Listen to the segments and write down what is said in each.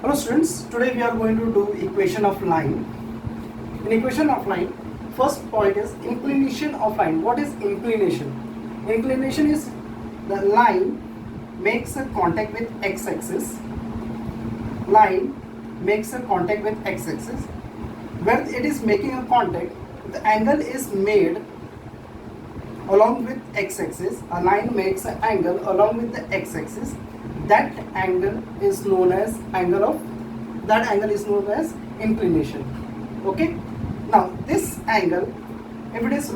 Hello students, today we are going to do equation of line. In equation of line, first point is inclination of line. What is inclination? Inclination is the line makes a contact with x-axis. Line makes a contact with x-axis. When it is making a contact, the angle is made along with x-axis. A line makes an angle along with the x-axis. That angle is known as inclination. Okay. Now this angle, if it is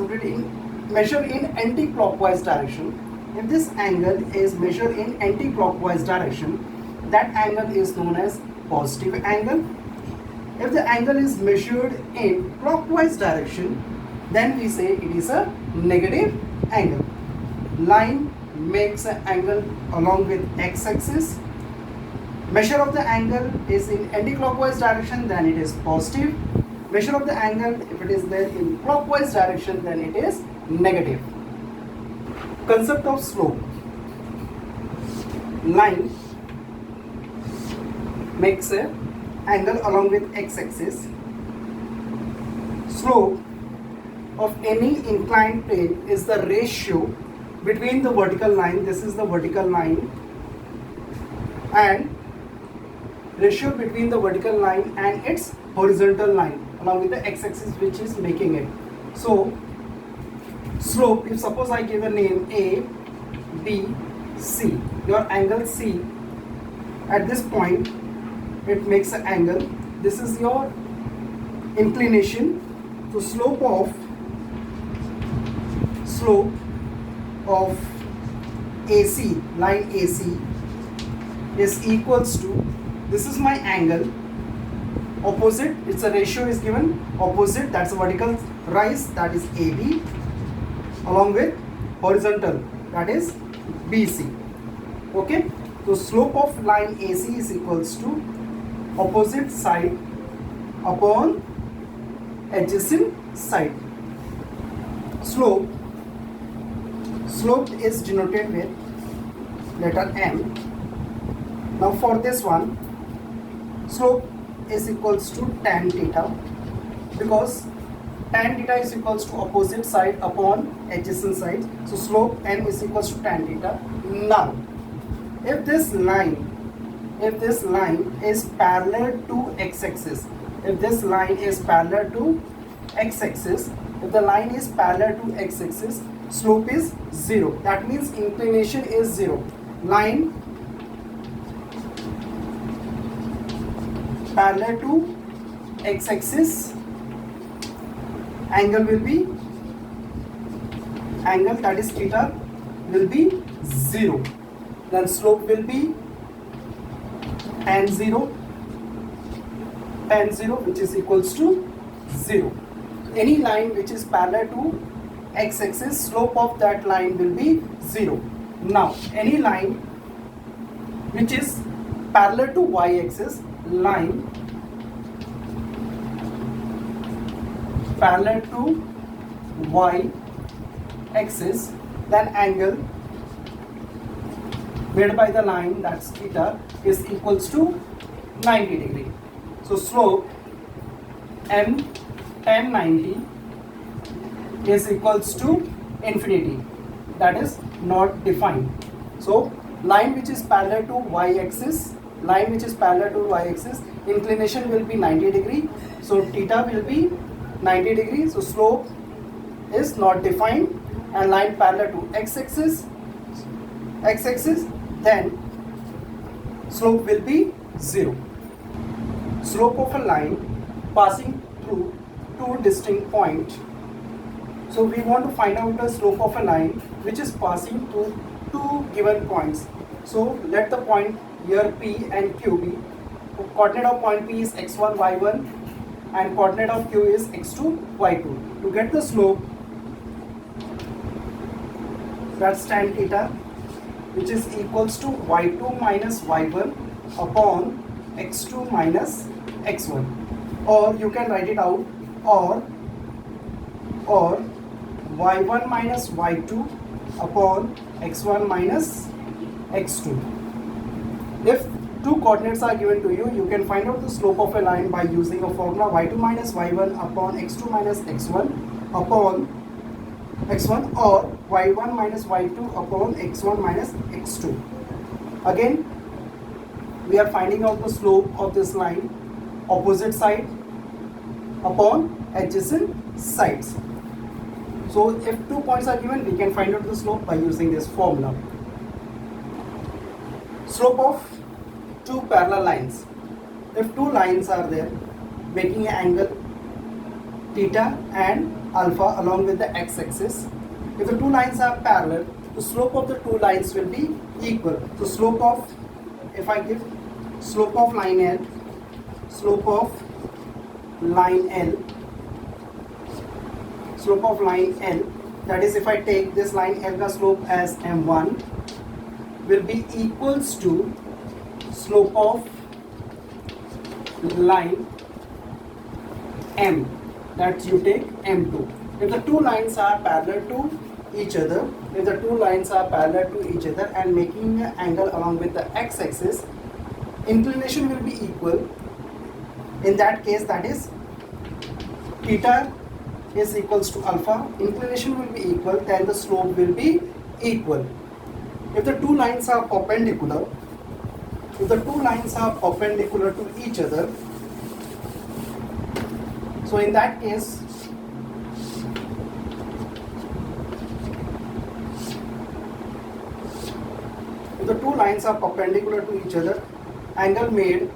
measured in anti-clockwise direction, if this angle is measured in anti-clockwise direction, that angle is known as positive angle. If the angle is measured in clockwise direction, then we say it is a negative angle. Line makes an angle along with x-axis. Measure of the angle is in anti-clockwise direction, then it is positive. Measure of the angle, if it is there in clockwise direction, then it is negative. Concept of slope. Line makes an angle along with x-axis. Slope of any inclined plane is the ratio between the vertical line, this is the vertical line, and ratio between the vertical line and its horizontal line along with the x-axis which is making it. So slope, if suppose I give a name A, B, C, your angle C, at this point it makes an angle. This is your inclination. So slope of AC, line AC, is equals to, this is my angle, opposite, it's a ratio is given, opposite, that's a vertical rise, that is AB, along with horizontal, that is BC. Okay, so slope of line AC is equals to opposite side upon adjacent side. Slope is denoted with letter M. Now for this one, slope is equals to tan theta, because tan theta is equals to opposite side upon adjacent side. So slope M is equals to tan theta. Now if this line is parallel to x-axis, if the line is parallel to x-axis, slope is 0. That means inclination is 0. Line parallel to x-axis, angle that is theta will be 0. Then slope will be tan 0, which is equals to 0. Any line which is parallel to x-axis, slope of that line will be 0. Now any line which is parallel to y-axis, line parallel to y-axis, then angle made by the line, that's theta, is equals to 90 degree. So slope M tan 90 is equals to infinity, that is not defined. So line which is parallel to y-axis, inclination will be 90 degree, so theta will be 90 degree. So slope is not defined, and line parallel to x-axis, then slope will be 0. Slope of a line passing through two distinct points. So we want to find out the slope of a line which is passing through two given points. So let the point here P and Q be. Coordinate of point P is x1, y1, and coordinate of Q is x2, y2. To get the slope, that's tan theta, which is equals to y2 minus y1 upon x2 minus x1, or you can write it out, or y1 minus y2 upon x1 minus x2. If two coordinates are given to you, you can find out the slope of a line by using a formula y2 minus y1 upon x2 minus x1 upon x1, or y1 minus y2 upon x1 minus x2. Again, we are finding out the slope of this line, opposite side upon adjacent sides. So if 2 points are given, we can find out the slope by using this formula. Slope of two parallel lines. If two lines are there making an angle theta and alpha along with the x-axis, if the two lines are parallel, the slope of the two lines will be equal. So slope of, if I give slope of line L, slope of line L, slope of line L, that is if I take this line L ka slope as m1, will be equals to slope of line M, that you take m2. If the two lines are parallel to each other, and making an angle along with the x-axis, inclination will be equal. In that case, that is theta is equals to alpha, inclination will be equal, then the slope will be equal. If the two lines are perpendicular, to each other, so in that case, if the two lines are perpendicular to each other, angle made,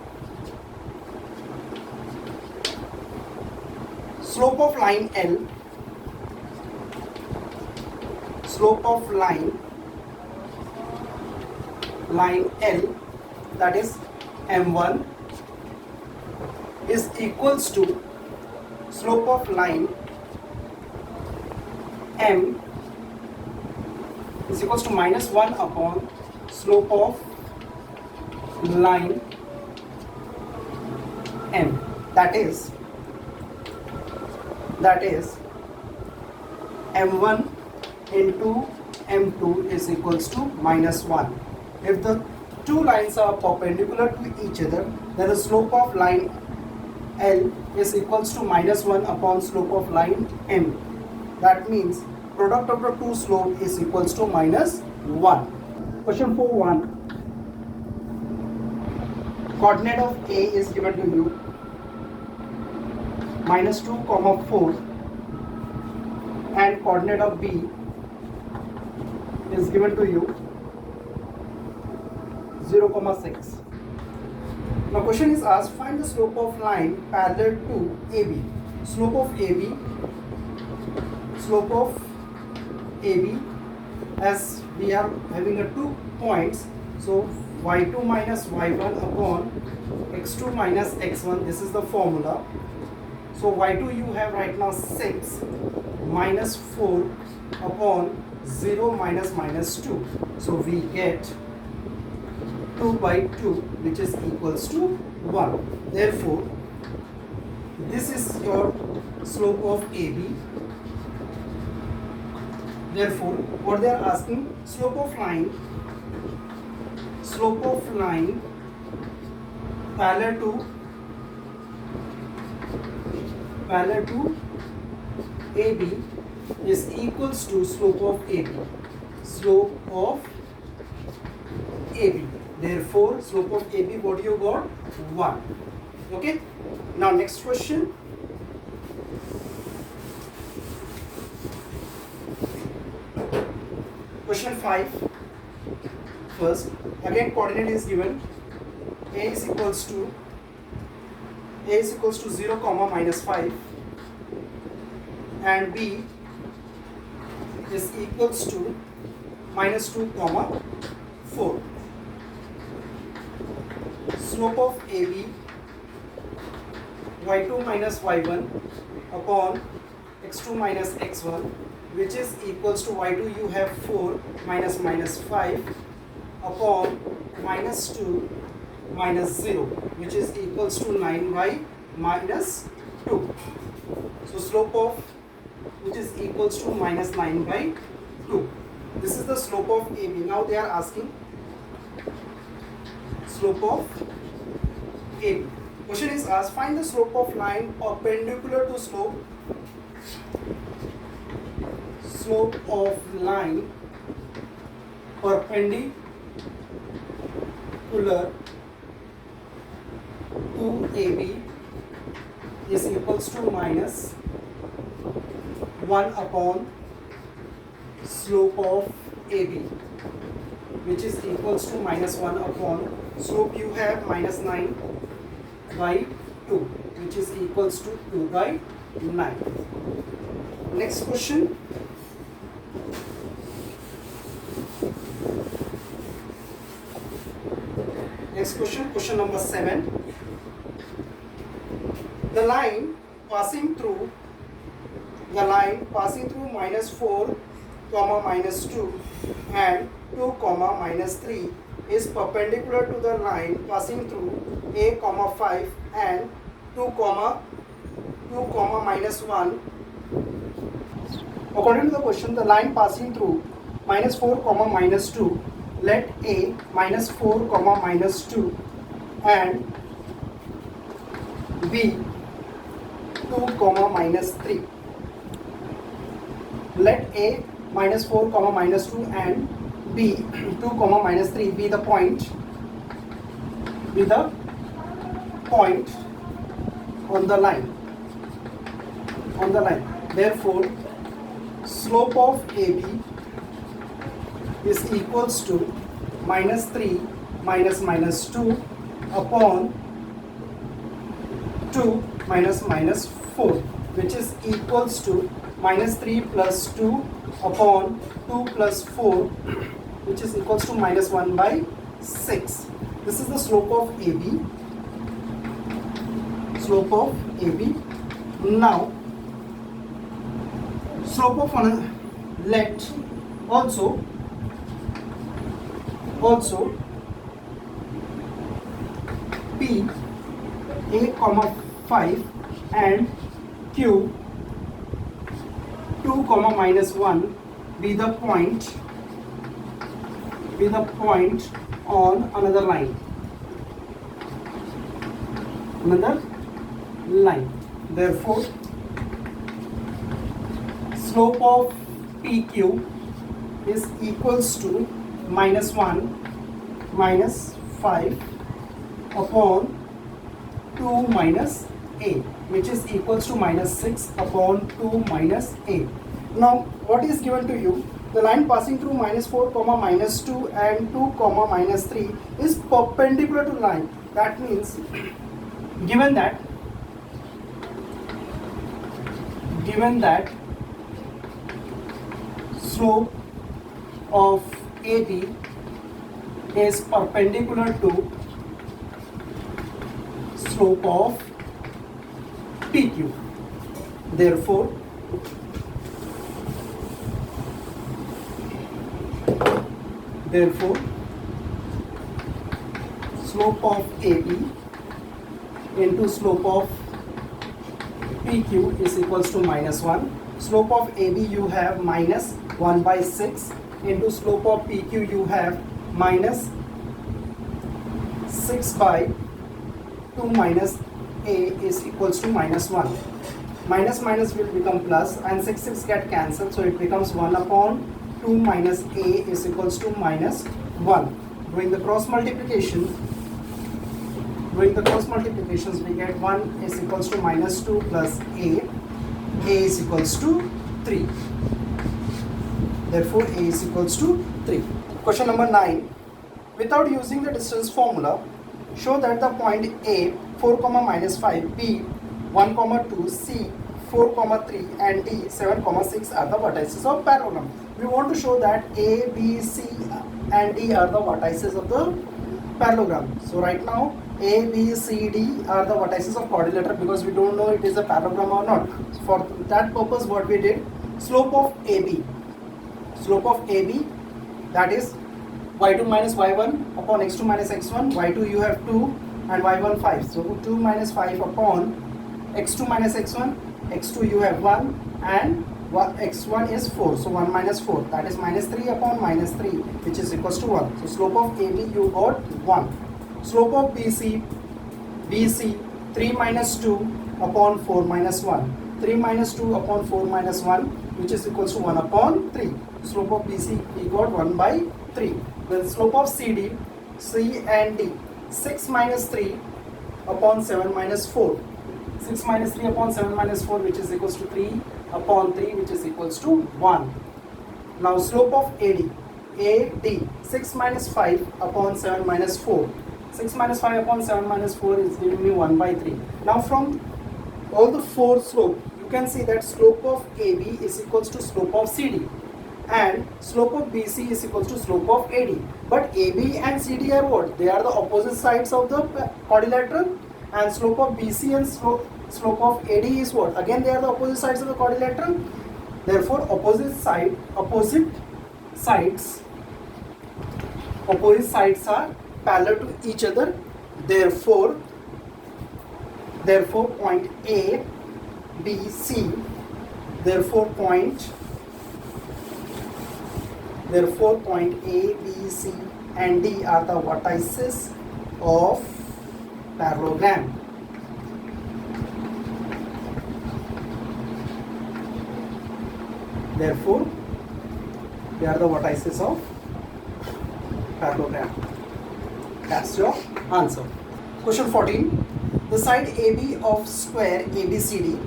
slope of line L, slope of line L, that is m1, is equals to slope of line M is equals to minus 1 upon slope of line M, that is m1 into m2 is equals to minus 1. If the two lines are perpendicular to each other, then the slope of line L is equals to minus 1 upon slope of line M. That means product of the two slope is equals to minus 1. Question 4.1. Coordinate of A is given to you, minus 2, 4, and coordinate of B is given to you 0, 6. Now question is asked, find the slope of line parallel to AB. Slope of AB, as we are having a 2 points, so y2 minus y1 upon x2 minus x1, this is the formula. So y2 you have right now 6 minus 4 upon 0 minus 2. So we get 2 by 2, which is equals to 1. Therefore, this is your slope of AB. Therefore, what they are asking, slope of line parallel to AB is equals to slope of AB. Therefore, slope of AB, what you got? 1. Okay. Now next question. Question 5. First, again coordinate is given. A is equals to 0, minus 5, and B is equals to minus 2, 4. Slope of AB, y2 minus y1 upon x2 minus x1, which is equals to y2 you have 4 minus 5 upon minus 2 minus 0, which is equals to 9 by minus 2. So slope of which is equals to minus 9 by 2. This is the slope of AB. Now they are asking slope of AB. Question is asked, find the slope of line perpendicular to slope of line perpendicular to AB is equals to minus 1 upon slope of AB, which is equals to minus 1 upon slope you have minus 9 by 2, which is equals to 2 by 9. Next question. Next question, question number 7. The line passing through minus 4 comma minus 2 and 2 comma minus 3 is perpendicular to the line passing through a comma 5 and 2 comma minus 1. According to the question, the line passing through minus 4 comma minus 2, let a minus 4 comma minus 2 and b 2 comma minus 3. Let a minus 4 comma minus 2 and b 2 comma minus 3 be the point on the line. Therefore, slope of AB is equals to minus 3 minus minus 2 upon 2 minus minus 4, which is equals to minus 3 plus 2 upon 2 plus 4, which is equals to minus 1 by 6. This is the slope of AB. Now, slope of let also P a comma 5 and Q 2 comma minus 1 be the point on another line. Therefore, slope of PQ is equals to minus 1 minus 5 upon 2 minus a, which is equals to minus 6 upon 2 minus a. Now, what is given to you? The line passing through minus 4 comma minus 2 and 2 comma minus 3 is perpendicular to line. That means given that slope of AB is perpendicular to slope of PQ. Therefore, slope of AB into slope of PQ is equals to minus 1. Slope of AB you have minus 1 by 6 into slope of PQ you have minus 6 by 2 minus a is equals to minus 1. Minus minus will become plus and 6 get cancelled, so it becomes 1 upon 2 minus a is equals to minus 1. Doing the cross multiplications we get 1 is equals to minus 2 plus a is equals to 3. Therefore, a is equals to 3. Question number 9. Without using the distance formula, show that the point A 4 comma minus 5, B 1 comma 2, C 4 comma 3 and D 7 comma 6 are the vertices of parallelogram. We want to show that A, B, C and D are the vertices of the parallelogram. So right now A, B, C, D are the vertices of quadrilateral because we don't know it is a parallelogram or not. So for that purpose, what we did, slope of AB, that is y2 minus y1 upon x2 minus x1, y2 you have 2 and y1 5. So 2 minus 5 upon x2 minus x1, x2 you have 1 and x1 is 4. So 1 minus 4, that is minus 3 upon minus 3, which is equals to 1. So slope of AB you got 1. Slope of BC BC 3 minus 2 upon 4 minus 1. 3 minus 2 upon 4 minus 1, which is equals to 1 upon 3. Slope of BC we got 1 by 3. The slope of CD, C and D, 6 minus 3 upon 7 minus 4. 6 minus 3 upon 7 minus 4, which is equals to 3 upon 3, which is equals to 1. Now slope of AD, 6 minus 5 upon 7 minus 4. 6 minus 5 upon 7 minus 4 is giving me 1 by 3. Now from all the four slope, you can see that slope of AB is equals to slope of CD and slope of BC is equals to slope of AD. But AB and CD are what? They are the opposite sides of the quadrilateral, and slope of BC and slope of AD is what? Again, they are the opposite sides of the quadrilateral. Therefore, opposite sides are parallel to each other. Therefore point A, B, C. Therefore point A, B, C, and D are the vertices of parallelogram. Therefore, they are the vertices of parallelogram. That's your answer. Question 14. The side AB of square ABCD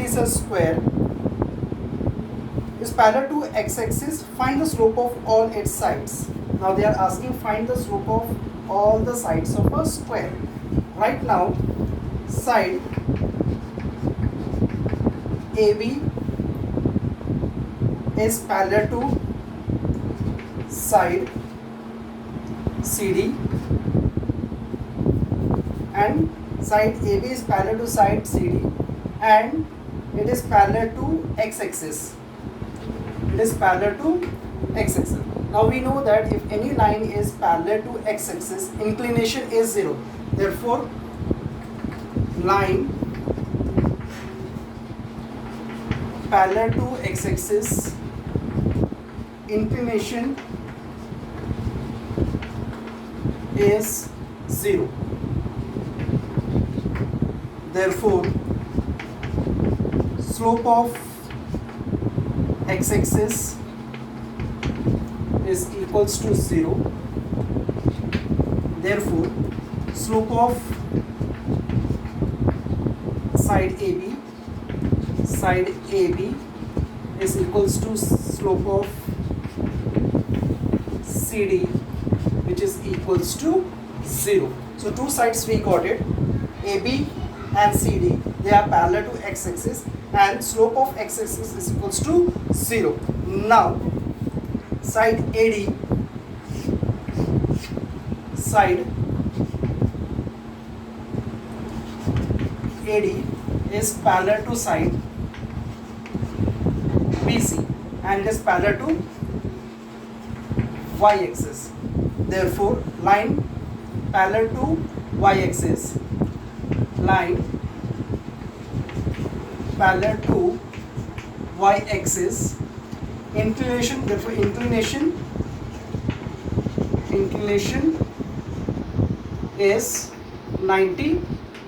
is a square, is parallel to x-axis. Find the slope of all its sides. Now they are asking find the slope of all the sides of a square. Right now, side AB is parallel to side CD, and side AB is parallel to side CD, and it is parallel to x-axis. Now we know that if any line is parallel to x-axis, inclination is 0. Therefore, line parallel to x-axis, inclination is 0. Therefore, slope of x-axis is equals to 0. Therefore, slope of side AB is equals to slope of CD, which is equals to 0. So two sides we got it. AB and CD, they are parallel to x-axis, and slope of x-axis is equals to 0. Now side AD is parallel to side BC, and it is parallel to y-axis. Therefore, line parallel to y-axis, inclination, therefore inclination is 90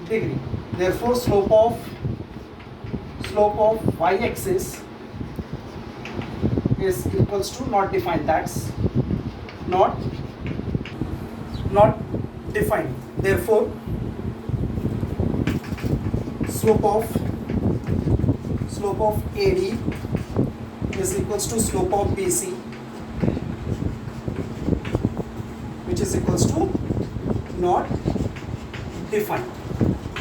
degree. Therefore, slope of y-axis is equals to not defined. That's not defined. Therefore, slope of AD is equals to slope of BC, which is equals to not defined.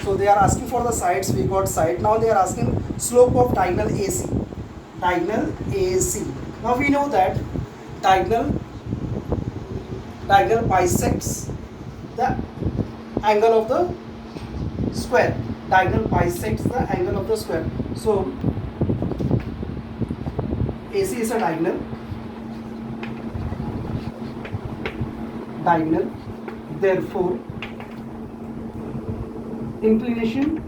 So they are asking for the sides. We got side. Now they are asking slope of diagonal AC. Now we know that diagonal bisects the angle of the square. So AC is a diagonal. Therefore, inclination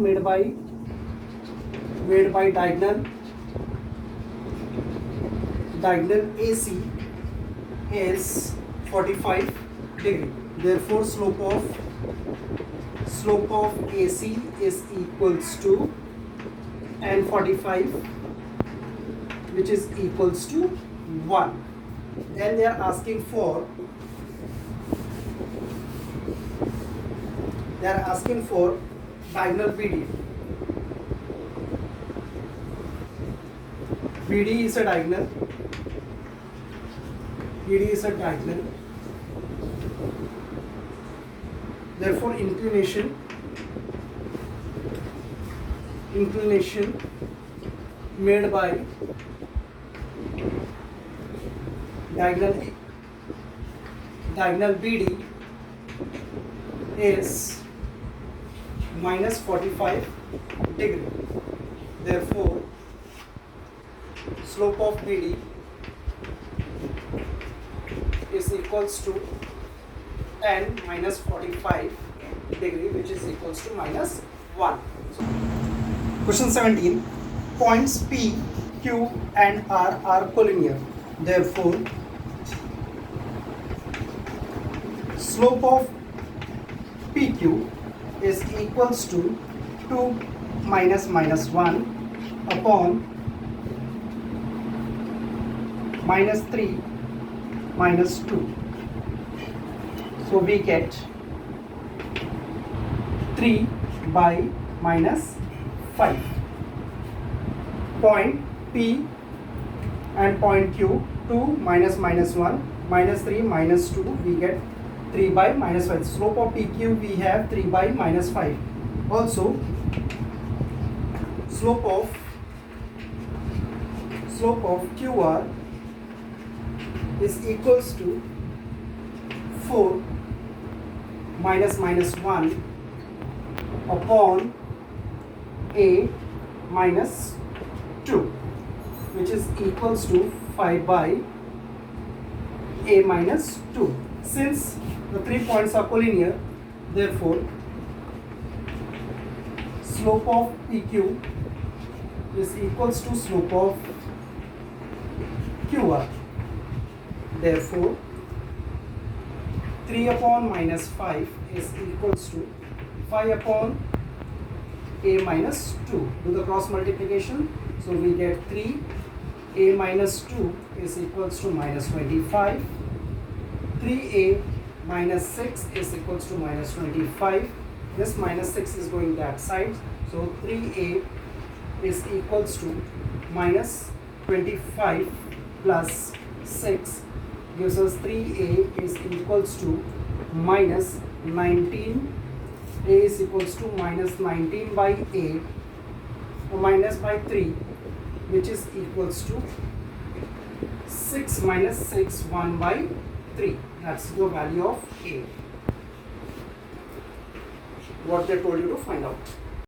made by diagonal AC is 45 degree. Therefore slope of AC is equals to tan 45, which is equals to 1. Then they are asking for diagonal BD. BD is a diagonal. BD is a diagonal. Therefore, inclination made by diagonal BD is minus 45 degree. Therefore, slope of BD is equals to tan minus 45 degree, which is equals to minus 1. Question 17. Points P, Q and R are collinear. Therefore, slope of PQ is equals to 2 minus 1 upon minus 3 minus 2. So we get 3 by minus 5. Point P and point Q, 2 minus 1 minus 3 minus 2, we get 3 by minus 5. Slope of PQ we have 3 by minus 5. Also, slope of QR is equals to 4 minus 1 upon A minus 2, which is equals to 5 by A minus 2. Since the 3 points are collinear, therefore slope of PQ is equals to slope of QR. Therefore 3 upon minus 5 is equals to 5 upon A minus 2. Do the cross multiplication. So we get 3 A minus 2 is equals to minus 25. 3A minus 6 is equals to minus 25. This minus 6 is going that side. So 3A is equals to minus 25 plus 6 gives us 3A is equals to minus 19. A is equals to minus 19 by A minus by 3, which is equals to 6 minus 6, 1 by 3. That's the value of A, what they told you to find out.